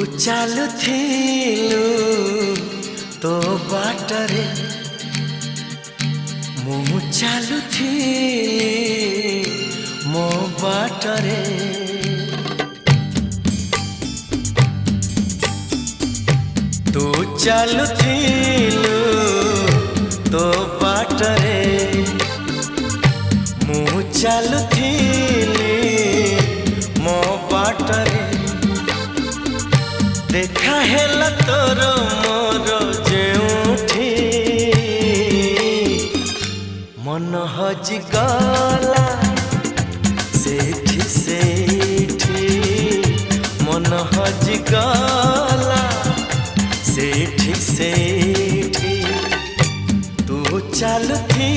ଚାଲୁଥିଲୁ ତୋ ବାଟରେ ମୁଁ ଚାଲୁଥିଲି ମୋ ବାଟରେ ତୁ ଚାଲୁଥିଲୁ ତୋ ବାଟରେ ମୁଁ ଚାଲୁଥିଲି ମୋ ବାଟରେ देखा हेला तोर मोर जेउठी मन हजि गला सेठी सेठी मन हजि गला सेठी सेठी तू चलती